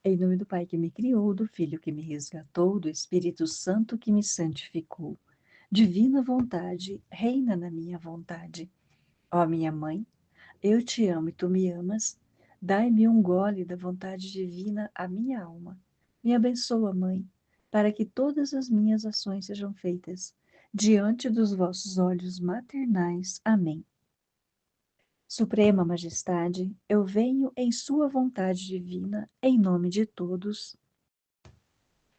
Em nome do Pai que me criou, do Filho que me resgatou, do Espírito Santo que me santificou. Divina vontade, reina na minha vontade. Ó minha mãe, eu te amo e tu me amas. Dai-me um gole da vontade divina à minha alma. Me abençoa, mãe, para que todas as minhas ações sejam feitas diante dos vossos olhos maternais. Amém. Suprema Majestade, eu venho em sua vontade divina, em nome de todos,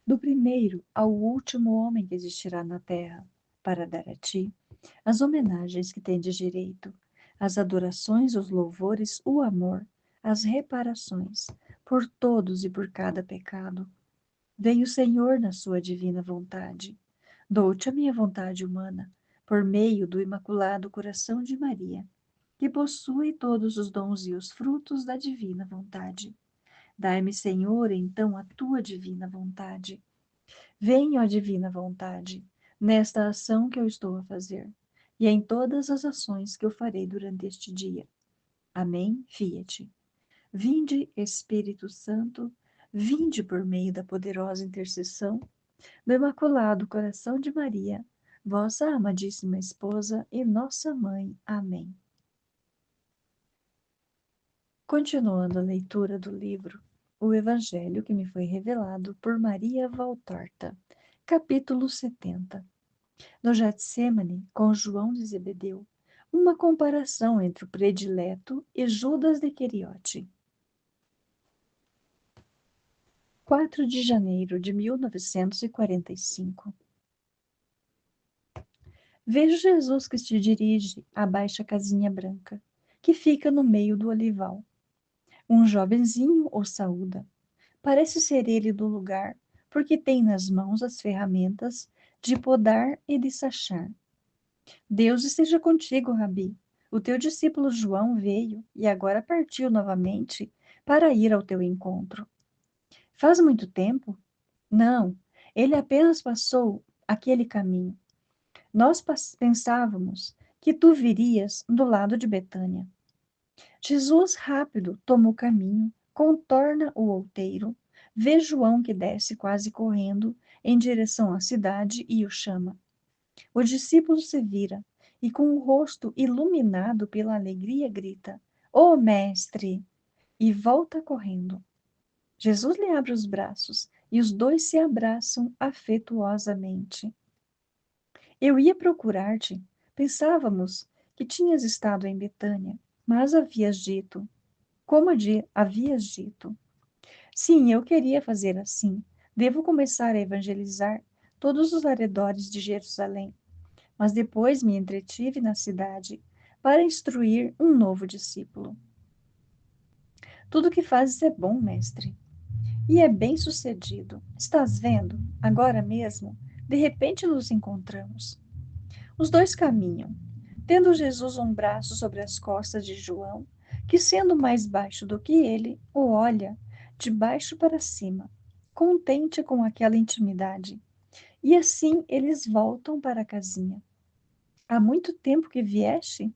do primeiro ao último homem que existirá na terra, para dar a ti as homenagens que tendes direito, as adorações, os louvores, o amor, as reparações, por todos e por cada pecado. Vem o Senhor na sua divina vontade. Dou-te a minha vontade humana, por meio do Imaculado Coração de Maria, que possui todos os dons e os frutos da divina vontade. Dai-me, Senhor, então a tua divina vontade. Venha, ó divina vontade, nesta ação que eu estou a fazer, e em todas as ações que eu farei durante este dia. Amém. Fiat. Vinde, Espírito Santo, vinde por meio da poderosa intercessão do Imaculado Coração de Maria, vossa amadíssima esposa e nossa mãe. Amém. Continuando a leitura do livro O Evangelho que me foi revelado por Maria Valtorta, capítulo 70. No Getsêmani, com João de Zebedeu, uma comparação entre o predileto e Judas de Queriote. 4 de janeiro de 1945. Vejo Jesus que se dirige à baixa casinha branca, que fica no meio do olival. Um jovenzinho o saúda. Parece ser ele do lugar, porque tem nas mãos as ferramentas de podar e de sachar. Deus esteja contigo, Rabi. O teu discípulo João veio e agora partiu novamente para ir ao teu encontro. Faz muito tempo? Não, ele apenas passou aquele caminho. Nós pensávamos que tu virias do lado de Betânia. Jesus rápido toma o caminho, contorna o outeiro, vê João que desce quase correndo em direção à cidade e o chama. O discípulo se vira e, com o rosto iluminado pela alegria, grita: Ô mestre! E volta correndo. Jesus lhe abre os braços e os dois se abraçam afetuosamente. Eu ia procurar-te. Pensávamos que tinhas estado em Betânia, mas havias dito. Como havias dito? Sim, eu queria fazer assim. Devo começar a evangelizar todos os arredores de Jerusalém. Mas depois me entretive na cidade para instruir um novo discípulo. Tudo o que fazes é bom, mestre, e é bem sucedido. Estás vendo? Agora mesmo, de repente nos encontramos. Os dois caminham, tendo Jesus um braço sobre as costas de João, que, sendo mais baixo do que ele, o olha de baixo para cima, contente com aquela intimidade. E assim eles voltam para a casinha. Há muito tempo que vieste?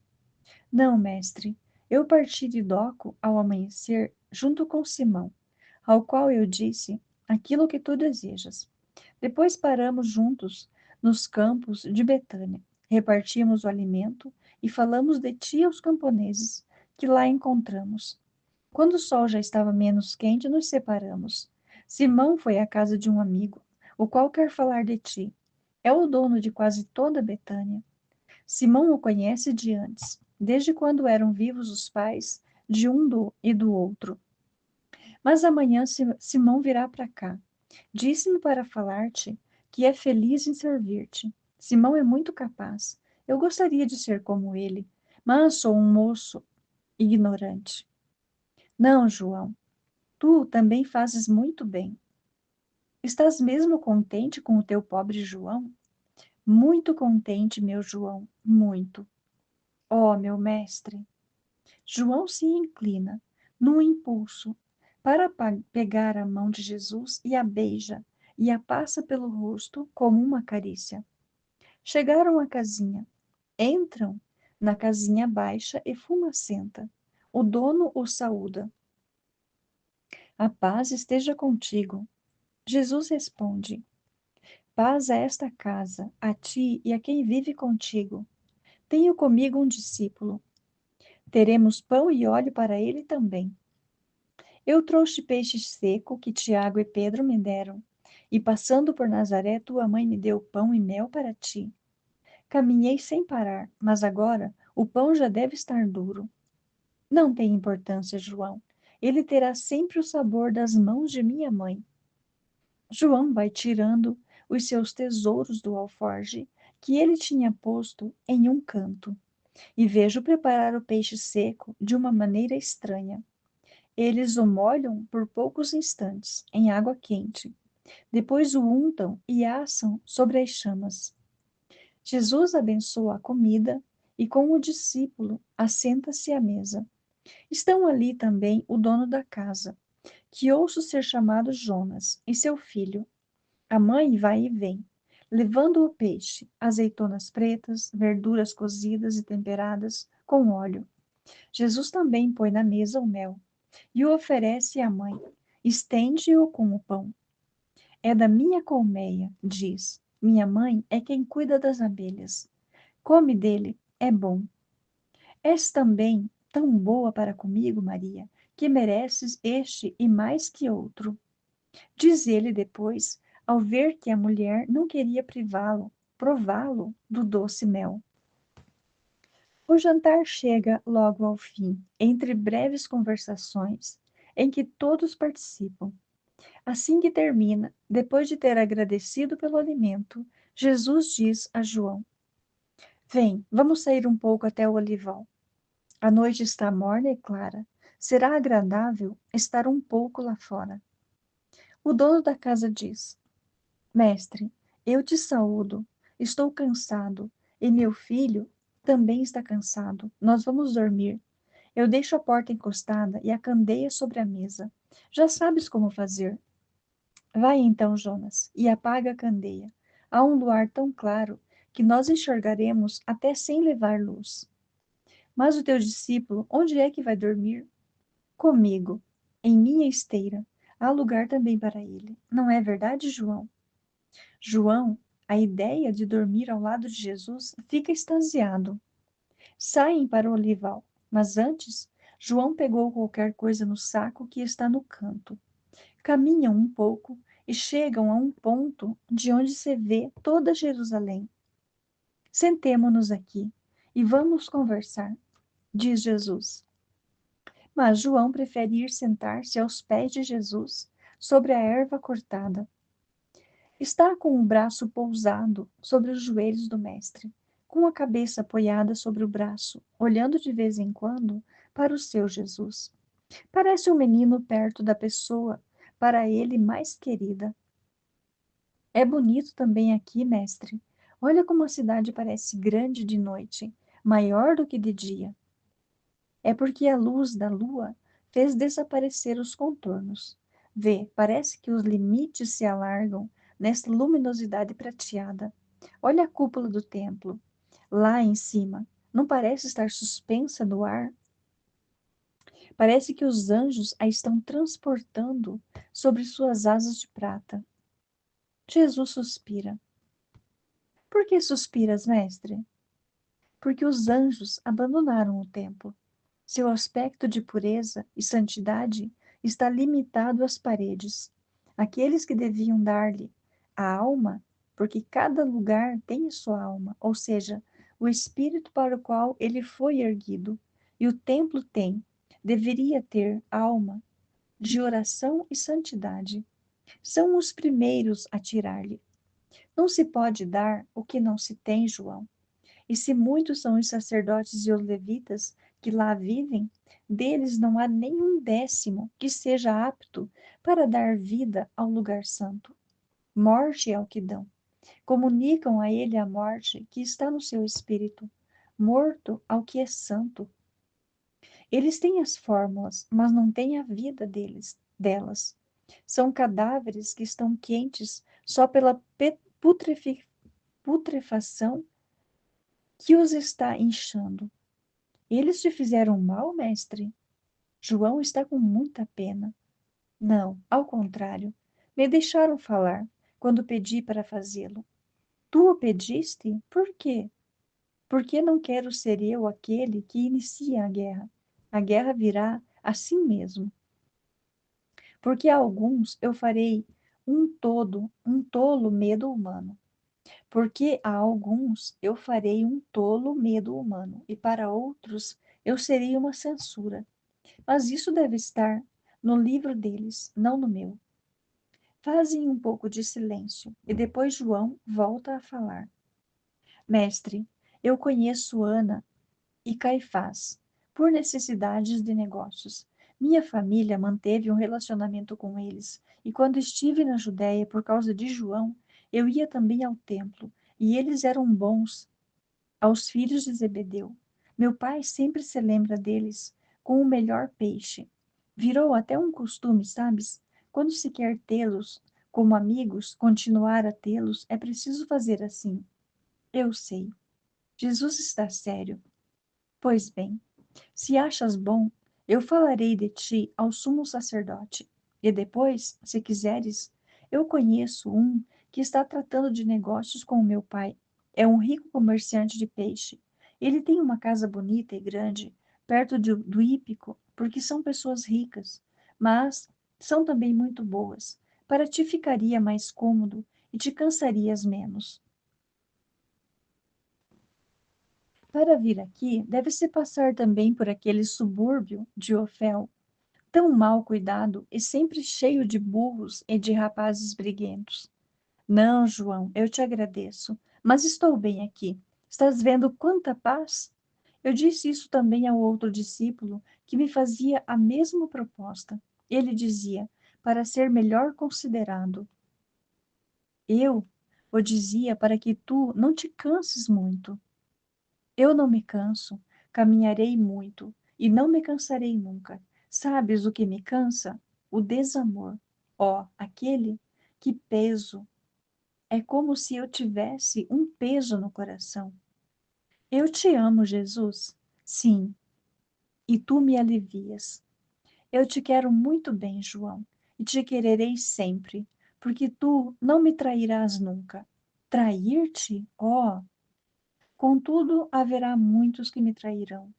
Não, mestre. Eu parti de Doco ao amanhecer junto com Simão, ao qual eu disse aquilo que tu desejas. Depois paramos juntos nos campos de Betânia, repartimos o alimento e falamos de ti aos camponeses que lá encontramos. Quando o sol já estava menos quente, nos separamos. Simão foi à casa de um amigo, o qual quer falar de ti. É o dono de quase toda Betânia. Simão o conhece de antes, desde quando eram vivos os pais de e do outro. Mas amanhã Simão virá para cá. Disse-me para falar-te que é feliz em servir-te. Simão é muito capaz. Eu gostaria de ser como ele, mas sou um moço ignorante. Não, João, tu também fazes muito bem. Estás mesmo contente com o teu pobre João? Muito contente, meu João, muito. Oh, meu mestre! João se inclina, num impulso, para pegar a mão de Jesus e a beija, e a passa pelo rosto como uma carícia. Chegaram à casinha. Entram na casinha baixa e fumacenta. O dono o saúda. A paz esteja contigo. Jesus responde: paz a esta casa, a ti e a quem vive contigo. Tenho comigo um discípulo. Teremos pão e óleo para ele também. Eu trouxe peixe seco que Tiago e Pedro me deram, e passando por Nazaré, tua mãe me deu pão e mel para ti. Caminhei sem parar, mas agora o pão já deve estar duro. Não tem importância, João. Ele terá sempre o sabor das mãos de minha mãe. João vai tirando os seus tesouros do alforje que ele tinha posto em um canto, e vejo preparar o peixe seco de uma maneira estranha. Eles o molham por poucos instantes em água quente, depois o untam e assam sobre as chamas. Jesus abençoa a comida e com o discípulo assenta-se à mesa. Estão ali também o dono da casa, que ouço ser chamado Jonas, e seu filho. A mãe vai e vem, levando o peixe, azeitonas pretas, verduras cozidas e temperadas com óleo. Jesus também põe na mesa o mel e o oferece à mãe. Estende-o com o pão. É da minha colmeia, diz. Minha mãe é quem cuida das abelhas. Come dele, é bom. És também tão boa para comigo, Maria, que mereces este e mais que outro. Diz ele depois, ao ver que a mulher não queria prová-lo do doce mel. O jantar chega logo ao fim, entre breves conversações, em que todos participam. Assim que termina, depois de ter agradecido pelo alimento, Jesus diz a João: vem, vamos sair um pouco até o olival. A noite está morna e clara. Será agradável estar um pouco lá fora. O dono da casa diz: mestre, eu te saúdo. Estou cansado e meu filho também está cansado. Nós vamos dormir. Eu deixo a porta encostada e a candeia sobre a mesa. Já sabes como fazer. Vai então, Jonas, e apaga a candeia. Há um luar tão claro que nós enxergaremos até sem levar luz. Mas o teu discípulo, onde é que vai dormir? Comigo, em minha esteira. Há lugar também para ele. Não é verdade, João? João, a ideia de dormir ao lado de Jesus, fica extasiado. Saem para o olival, mas antes, João pegou qualquer coisa no saco que está no canto. Caminham um pouco e chegam a um ponto de onde se vê toda Jerusalém. Sentemo-nos aqui e vamos conversar, diz Jesus. Mas João prefere ir sentar-se aos pés de Jesus, sobre a erva cortada. Está com o braço pousado sobre os joelhos do mestre, com a cabeça apoiada sobre o braço, olhando de vez em quando para o seu Jesus. Parece um menino perto da pessoa, para ele mais querida. É bonito também aqui, mestre. Olha como a cidade parece grande de noite, maior do que de dia. É porque a luz da lua fez desaparecer os contornos. Vê, parece que os limites se alargam nesta luminosidade prateada. Olha a cúpula do templo, lá em cima. Não parece estar suspensa no ar? Parece que os anjos a estão transportando sobre suas asas de prata. Jesus suspira. Por que suspiras, mestre? Porque os anjos abandonaram o templo. Seu aspecto de pureza e santidade está limitado às paredes. Aqueles que deviam dar-lhe a alma, porque cada lugar tem sua alma, ou seja, o espírito para o qual ele foi erguido, e o templo tem, deveria ter alma de oração e santidade. São os primeiros a tirar-lhe. Não se pode dar o que não se tem, João. E se muitos são os sacerdotes e os levitas que lá vivem, deles não há nenhum décimo que seja apto para dar vida ao lugar santo. Morte é o que dão. Comunicam a ele a morte que está no seu espírito, morto ao que é santo. Eles têm as fórmulas, mas não têm a vida delas. São cadáveres que estão quentes só pela putrefação que os está inchando. Eles te fizeram mal, mestre? João está com muita pena. Não, ao contrário, me deixaram falar quando pedi para fazê-lo. Tu o pediste? Por quê? Porque não quero ser eu aquele que inicia a guerra. A guerra virá assim mesmo. Porque a alguns eu farei um tolo medo humano. Porque a alguns eu farei um tolo medo humano, e para outros eu serei uma censura. Mas isso deve estar no livro deles, não no meu. Fazem um pouco de silêncio, e depois João volta a falar. Mestre, eu conheço Ana e Caifás, por necessidades de negócios. Minha família manteve um relacionamento com eles, e quando estive na Judéia por causa de João, eu ia também ao templo, e eles eram bons aos filhos de Zebedeu. Meu pai sempre se lembra deles com o melhor peixe. Virou até um costume, sabes? Quando se quer tê-los como amigos, continuar a tê-los, é preciso fazer assim. Eu sei. Jesus está sério. Pois bem, se achas bom, eu falarei de ti ao sumo sacerdote. E depois, se quiseres, eu conheço um que está tratando de negócios com o meu pai. É um rico comerciante de peixe. Ele tem uma casa bonita e grande, perto do Hípico, porque são pessoas ricas, mas são também muito boas. Para ti ficaria mais cômodo e te cansarias menos. Para vir aqui, deve-se passar também por aquele subúrbio de Ofel, tão mal cuidado e sempre cheio de burros e de rapazes briguentos. Não, João, eu te agradeço, mas estou bem aqui. Estás vendo quanta paz? Eu disse isso também ao outro discípulo, que me fazia a mesma proposta. Ele dizia, para ser melhor considerado. Eu o dizia para que tu não te canses muito. Eu não me canso, caminharei muito e não me cansarei nunca. Sabes o que me cansa? O desamor. Ó, aquele que peso. É como se eu tivesse um peso no coração. Eu te amo, Jesus. Sim, e tu me alivias. Eu te quero muito bem, João, e te quererei sempre, porque tu não me trairás nunca. Trair-te? Oh, contudo, haverá muitos que me trairão.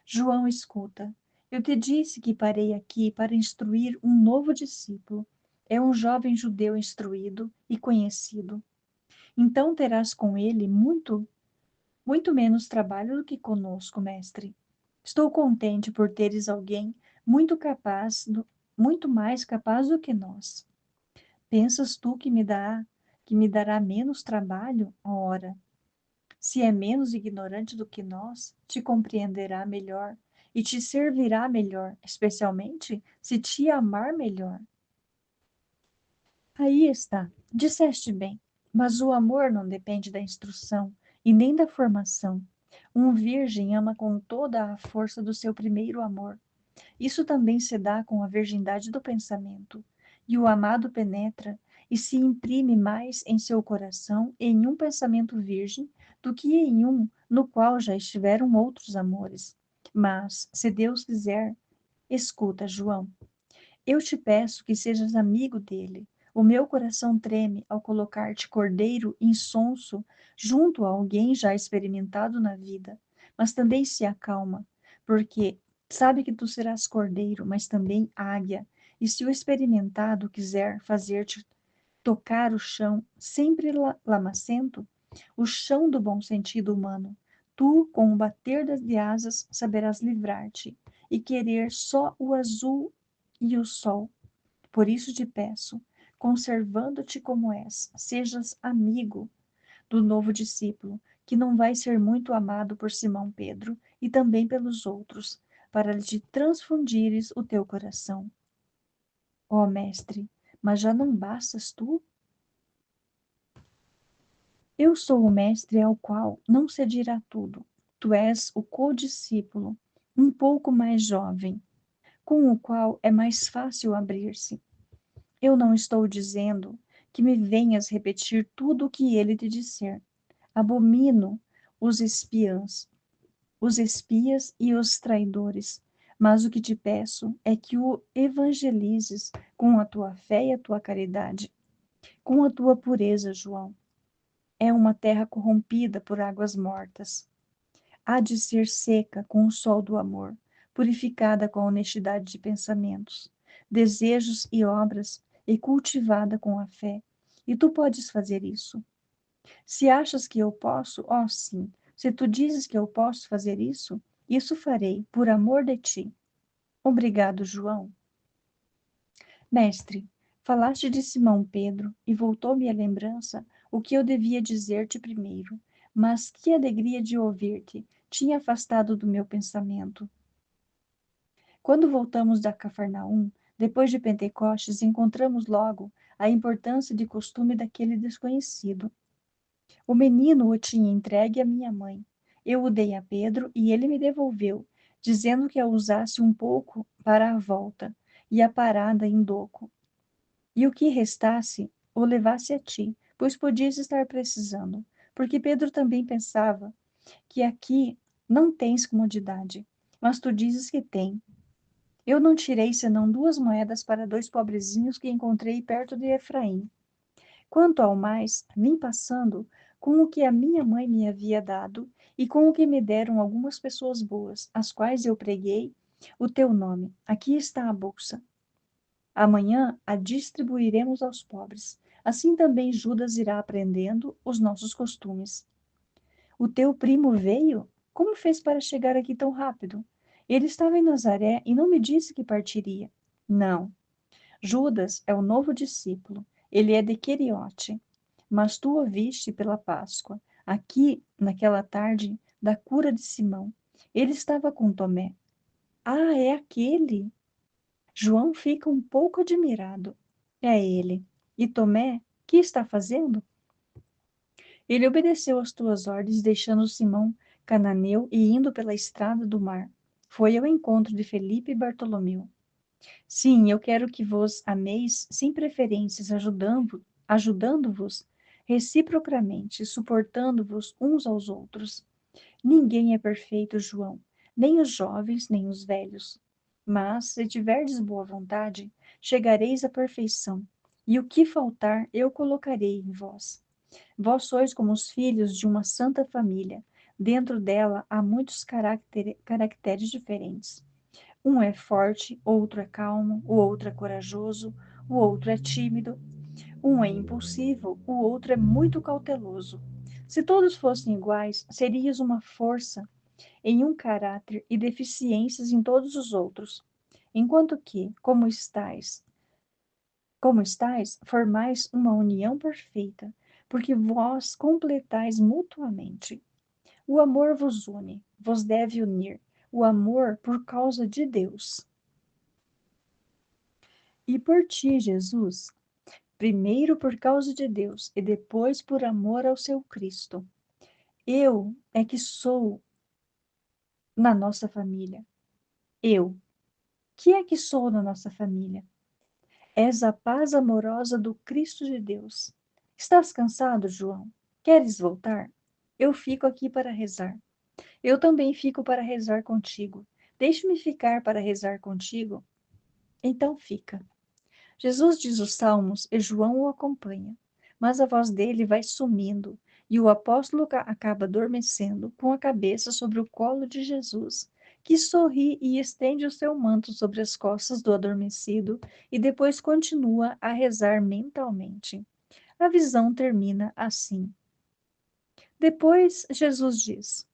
João, escuta. Eu te disse que parei aqui para instruir um novo discípulo. É um jovem judeu instruído e conhecido. Então terás com ele muito menos trabalho do que conosco, mestre. Estou contente por teres alguém muito mais capaz do que nós. Pensas tu que me dará menos trabalho? Ora, se é menos ignorante do que nós, te compreenderá melhor e te servirá melhor, especialmente se te amar melhor. Aí está, disseste bem, mas o amor não depende da instrução e nem da formação. Um virgem ama com toda a força do seu primeiro amor. Isso também se dá com a virgindade do pensamento. E o amado penetra e se imprime mais em seu coração em um pensamento virgem do que em um no qual já estiveram outros amores. Mas, se Deus quiser, escuta, João, eu te peço que sejas amigo dele. O meu coração treme ao colocar-te cordeiro insonso junto a alguém já experimentado na vida, mas também se acalma, porque sabe que tu serás cordeiro, mas também águia, e se o experimentado quiser fazer-te tocar o chão sempre lamacento, o chão do bom sentido humano, tu, com o bater de asas, saberás livrar-te e querer só o azul e o sol. Por isso te peço, conservando-te como és, sejas amigo do novo discípulo, que não vai ser muito amado por Simão Pedro e também pelos outros, para lhe transfundires o teu coração. Ó mestre, mas já não bastas tu? Eu sou o mestre ao qual não se dirá tudo. Tu és o codiscípulo, um pouco mais jovem, com o qual é mais fácil abrir-se. Eu não estou dizendo que me venhas repetir tudo o que ele te disser. Abomino os espias e os traidores, Mas o que te peço é que o evangelizes com a tua fé e a tua caridade, com a tua pureza, João. É uma terra corrompida por águas mortas. Há de ser seca com o sol do amor, purificada com a honestidade de pensamentos, desejos e obras, e cultivada com a fé. E tu podes fazer isso. Se achas que eu posso, ó sim, se tu dizes que eu posso fazer isso, isso farei, por amor de ti. Obrigado, João. Mestre, falaste de Simão Pedro e voltou-me à lembrança o que eu devia dizer-te primeiro, mas que alegria de ouvir-te tinha afastado do meu pensamento. Quando voltamos da Cafarnaum, depois de Pentecostes, encontramos logo a importância de costume daquele desconhecido. O menino o tinha entregue à minha mãe. Eu o dei a Pedro e ele me devolveu, dizendo que a usasse um pouco para a volta e a parada em Doco. E o que restasse, o levasse a ti, pois podias estar precisando. Porque Pedro também pensava que aqui não tens comodidade, mas tu dizes que tem. Eu não tirei senão 2 moedas para 2 pobrezinhos que encontrei perto de Efraim. Quanto ao mais, vim passando com o que a minha mãe me havia dado e com o que me deram algumas pessoas boas, às quais eu preguei o teu nome. Aqui está a bolsa. Amanhã a distribuiremos aos pobres. Assim também Judas irá aprendendo os nossos costumes. O teu primo veio? Como fez para chegar aqui tão rápido? Ele estava em Nazaré e não me disse que partiria. Não, Judas é o novo discípulo. Ele é de Queriote. Mas tu o viste pela Páscoa, aqui, naquela tarde, da cura de Simão. Ele estava com Tomé. Ah, é aquele! João fica um pouco admirado. É ele. E Tomé, que está fazendo? Ele obedeceu às tuas ordens, deixando Simão cananeu e indo pela estrada do mar. Foi ao encontro de Felipe e Bartolomeu. Sim, eu quero que vos ameis sem preferências, ajudando-vos reciprocamente, suportando-vos uns aos outros. Ninguém é perfeito, João, nem os jovens, nem os velhos. Mas, se tiverdes boa vontade, chegareis à perfeição, e o que faltar eu colocarei em vós. Vós sois como os filhos de uma santa família. Dentro dela há muitos caracteres diferentes. Um é forte, outro é calmo, o outro é corajoso, o outro é tímido. Um é impulsivo, o outro é muito cauteloso. Se todos fossem iguais, serias uma força em um caráter e deficiências em todos os outros. Enquanto que, como estais, formais uma união perfeita, porque vós completais mutuamente. O amor vos une, vos deve unir, o amor por causa de Deus. E por ti, Jesus, primeiro por causa de Deus e depois por amor ao seu Cristo. Eu é que sou na nossa família. Eu. Que é que sou na nossa família? És a paz amorosa do Cristo de Deus. Estás cansado, João? Queres voltar? Eu fico aqui para rezar. Eu também fico para rezar contigo. Deixe-me ficar para rezar contigo. Então fica. Jesus diz os salmos e João o acompanha, mas a voz dele vai sumindo e o apóstolo acaba adormecendo com a cabeça sobre o colo de Jesus, que sorri e estende o seu manto sobre as costas do adormecido e depois continua a rezar mentalmente. A visão termina assim. Depois, Jesus diz: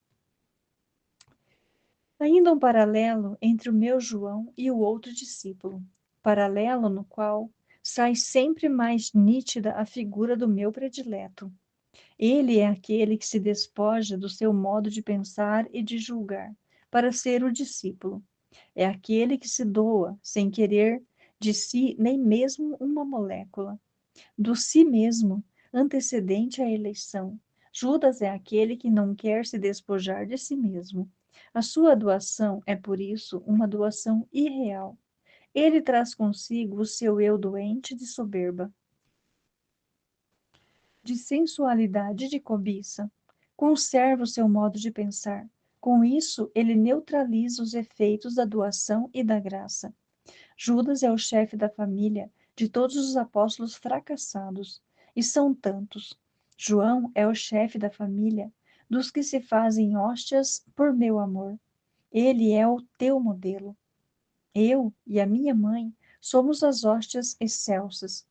ainda um paralelo entre o meu João e o outro discípulo, paralelo no qual sai sempre mais nítida a figura do meu predileto. Ele é aquele que se despoja do seu modo de pensar e de julgar, para ser o discípulo. É aquele que se doa, sem querer de si nem mesmo uma molécula, do si mesmo, antecedente à eleição. Judas é aquele que não quer se despojar de si mesmo. A sua doação é, por isso, uma doação irreal. Ele traz consigo o seu eu doente de soberba, de sensualidade e de cobiça. Conserva o seu modo de pensar, Com isso, ele neutraliza os efeitos da doação e da graça. Judas é o chefe da família de todos os apóstolos fracassados, e são tantos. João é o chefe da família dos que se fazem hóstias por meu amor. Ele é o teu modelo. Eu e a minha mãe somos as hóstias excelsas.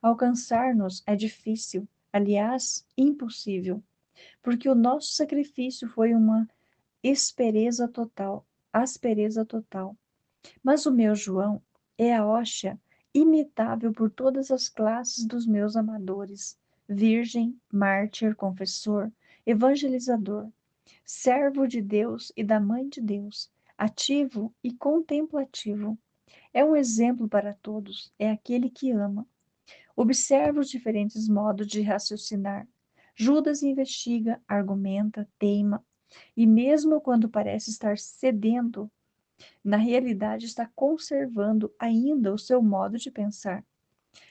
Alcançar-nos é difícil, aliás, impossível, porque o nosso sacrifício foi uma aspereza total. Mas o meu João é a hóstia imitável por todas as classes dos meus amadores, virgem, mártir, confessor, evangelizador, servo de Deus e da Mãe de Deus, ativo e contemplativo. É um exemplo para todos, é aquele que ama. Observa os diferentes modos de raciocinar. Judas investiga, argumenta, teima, e mesmo quando parece estar cedendo, na realidade está conservando ainda o seu modo de pensar.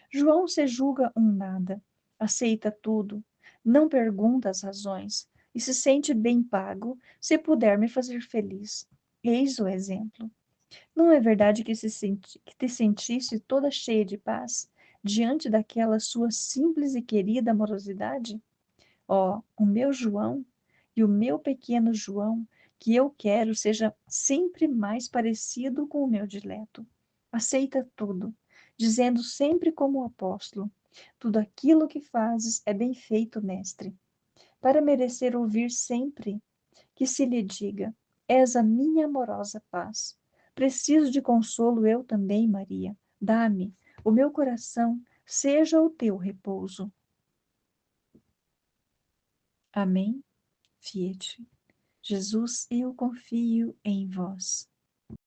João se julga um nada, aceita tudo, não pergunta as razões e se sente bem pago se puder me fazer feliz. Eis o exemplo. Não é verdade que te sentisse toda cheia de paz diante daquela sua simples e querida amorosidade? Ó, o meu João e o meu pequeno João, que eu quero seja sempre mais parecido com o meu dileto. Aceita tudo, dizendo sempre como o apóstolo: tudo aquilo que fazes é bem feito, mestre, para merecer ouvir sempre que se lhe diga: és a minha amorosa paz. Preciso de consolo eu também, Maria. Dá-me, o meu coração seja o teu repouso. Amém. Fiat. Jesus, eu confio em vós.